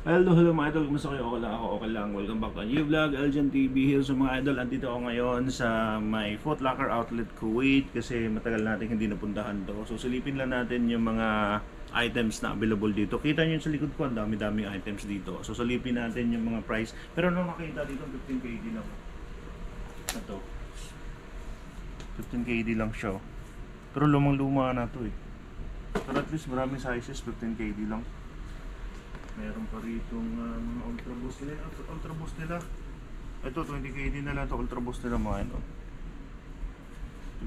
Hello mga idol, kumusta kayo? Okay lang ako, okay lang. Welcome back to a new vlog, Eljan TV here. So mga idol, andito ako ngayon sa may Foot Locker Outlet Kuwait kasi matagal natin hindi napuntahan to. So silipin lang natin yung mga items na available dito. Kita nyo sa likod ko, ang dami-daming items dito. So silipin natin yung mga price. Pero nung nakita dito, 15KD lang. Ito, 15KD lang siya. Pero lumang-luma na to eh. Pero at least maraming sizes, 15KD lang. Meron pa rito mga ultra boost nila. Ultra boost nila. Ito 20KD na lang ito. Ultra boost nila mga ano.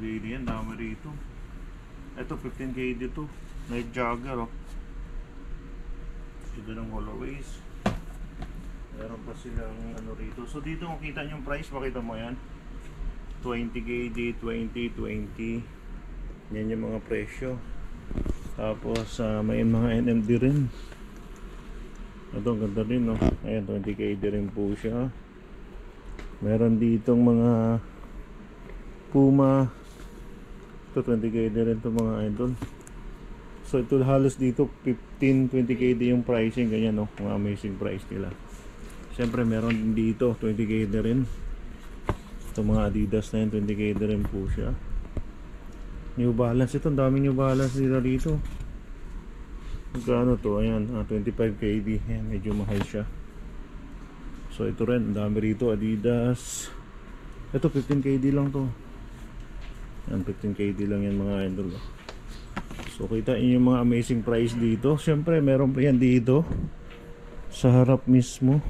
20KD yan. Dami rito. Ito 15KD to. Night jogger oh. Ito ng colorways. Meron pa silang ano rito. So dito kung kita nyo yung price, makita mo yan. 20KD, 20, 20. Yan yung mga presyo. Tapos may mga NMD rin. Ito ang ganda rin no. Ayan 20KD rin po siya. Meron ditong mga Puma. Ito 20KD rin ito mga idol. So ito halos dito 15-20KD yung pricing. Ganyan no. Mga amazing price nila. Siyempre meron din dito 20KD rin. Ito mga Adidas na yun 20KD rin po siya. New Balance. Ito ang daming New Balance nila dito. Magkano to? Ayan, 25KD. Ayan, medyo mahal siya. So ito rin, dami rito. Adidas. Ito 15KD lang to. Ayan, 15KD lang yan mga idol. So kita yung mga amazing price dito. Siyempre meron pa yan dito sa harap mismo.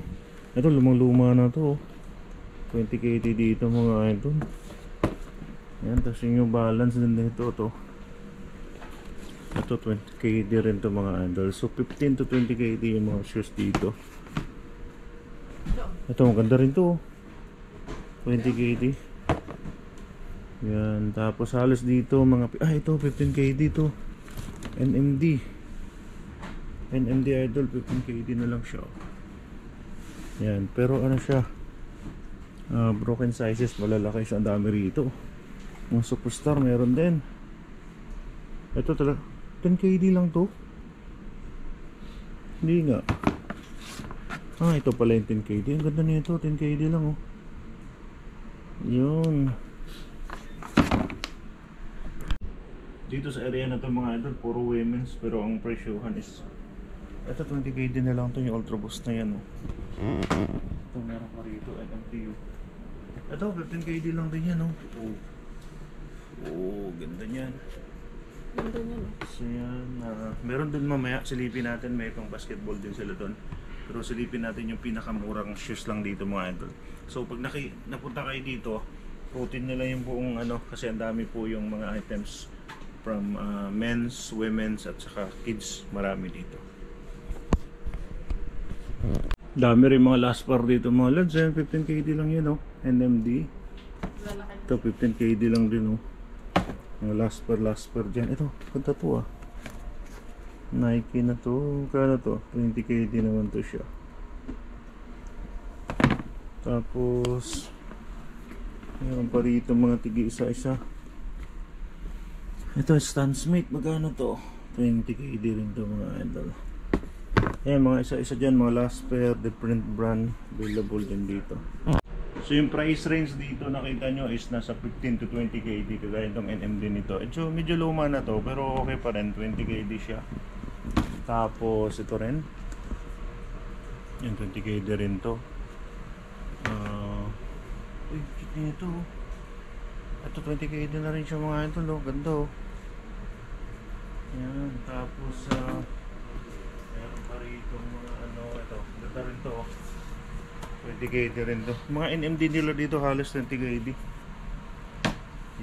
Ito lumang-luma na to. 20KD dito mga idol. Ayan, tapos yung balance din dito to. Ito 20KD rin to mga idol. So 15 to 20KD yung mga shoes dito. Ito maganda rin to 20KD. Yan. Tapos halos dito mga ito 15KD to. NMD idol 15KD na lang siya. Yan. Pero ano siya, broken sizes, malalaki siya. Ang dami rito. Mga superstar meron din. Ito talaga 10KD lang to. Hindi nga. Ito pala yung 10KD. Ang ganda nito, 10KD lang oh. Yun. Dito sa area na to mga idol, puro women's. Pero ang presyohan is ito 20KD na lang to, yung Ultra Boost na yan oh. Ito meron pa rito, NMTU. Ito 15KD lang din yan oh. Oh, ganda niyan. So yan, meron din mamaya, silipin natin, may pang basketball din sila doon. Pero silipin natin yung pinakamurang shoes lang dito mga idol. So pag napunta kayo dito, routine nila yung buong ano, kasi ang dami po yung mga items from men's, women's at saka kids, marami dito. Dami rin mga last par dito mga lads, 15KD lang yun oh, NMD. Ito 15KD lang din oh. Mga last per dyan. Ito, ganda to ah. Nike na to. Kano to? 20KD naman to siya. Tapos meron pa rito mga tigi isa-isa. Ito, Stan Smith. Magkano to? 20KD rin to mga idol. Ayan, mga isa-isa dyan. Mga last pair, different brand. Available din dito. So yung price range dito nakita nyo is nasa 15 to 20KD kagaya itong NMD nito. So medyo luma na to pero okay pa rin, 20KD siya. Tapos ito rin, yung 20KD rin to. Uy, cute nito. Ito 20KD na rin siya mga ito, no? Ganda oh. Yan, tapos meron pa rito mga ano, ito, ganda rin to oh. 20KD rin to. Mga NMD nila dito halos 20KD.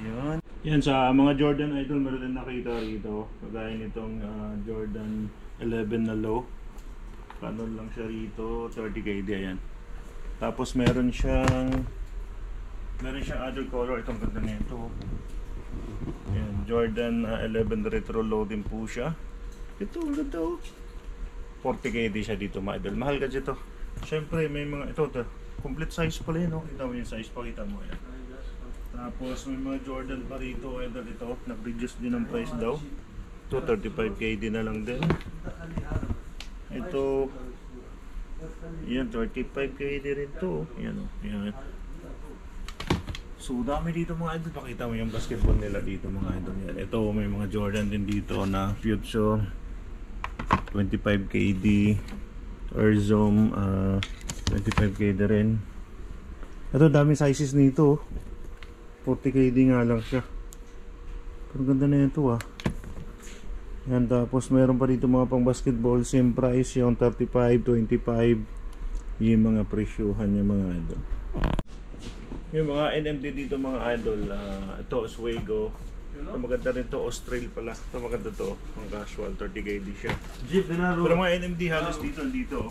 Yan. Yan sa mga Jordan idol meron din nakita rito. Kagaya nitong Jordan 11 na low. Kanon lang siya rito, 30KD ayan. Tapos meron siyang other color, itong ganda nito. Yan, Jordan 11 retro low din po siya. Ito, ang ganda oh. 40KD siya dito mga idol. Mahal kasi ito. Siyempre may mga ito complete size pala yun, no? Kita mo yung size, pakita mo yan. Tapos may mga Jordan pa rito, ito nag-reduce din ang price daw. Ito 35KD na lang din. Ito Yan, 35 KD rin to. Yan o. Yan. So dami dito mga idol. Pakita mo yung basketball nila dito mga idol. Yan. Ito may mga Jordan din dito na Future 25 KD Erzom 25 KD rin. Ito dami sizes nito. 40 KD nga lang siya. Pero ganda na ito ah. Yan, tapos meron pa dito mga pang basketball. Same price yung 35, 25. Yung mga presyuhan niya mga idol. Yung mga NMD dito mga idol, ito Oswego. Ito maganda rin to, Austrail pala. Ito maganda to, ang casual, 30 KD siya. Pero mga NMD halos dito.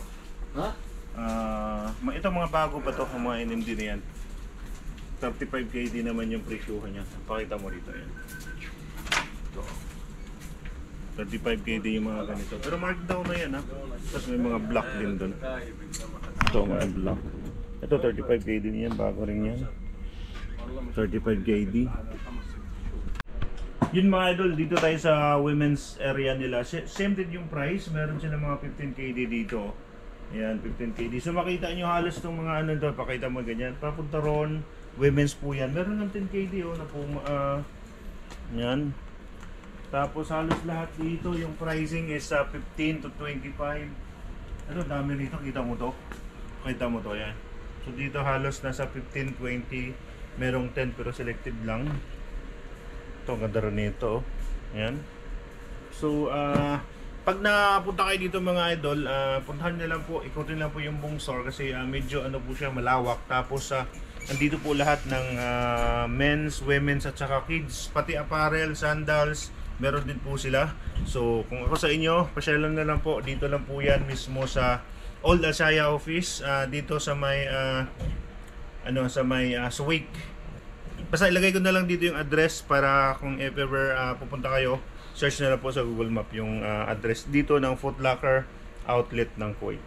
Ha? Ito mga bago pa to, mga NMD na yan. 35 KD naman yung presyuhan niya. Pakita mo dito yan. Ito. 35 KD yung mga ganito. Pero markdown na yan ha. Tapos may mga black din doon. Ito mga black. Ito 35 KD niyan, bago rin yan. 35 KD. Yun mga idol, dito tayo sa women's area nila. Same din yung price, meron sila mga 15 KD dito. Ayan, 15 KD. So makita nyo halos itong mga ano doon, pakita mo ganyan. Papunta ron, women's po yan. Meron ng 10 KD na po, yan. Tapos halos lahat dito, yung pricing is 15 to 25. Ano, dami rito, kita mo to? Kita mo to, yan. So dito halos nasa 15, 20. Merong 10 pero selected lang. Ito, ganda rin nito. Yan. So, pag napunta kayo dito mga idol, puntahan nyo lang po, ikutin lang po yung buong store kasi medyo ano po siya, malawak. Tapos, andito po lahat ng men's, women's at saka kids. Pati apparel, sandals, meron din po sila. So, kung ako sa inyo, pasyalan na lang po. Dito lang po yan mismo sa Old Asaya office. Dito sa may, sa may Suwik. Basta ilagay ko na lang dito yung address para kung if ever pupunta kayo, search na lang po sa Google Map yung address dito ng Foot Locker outlet ng Kuwait.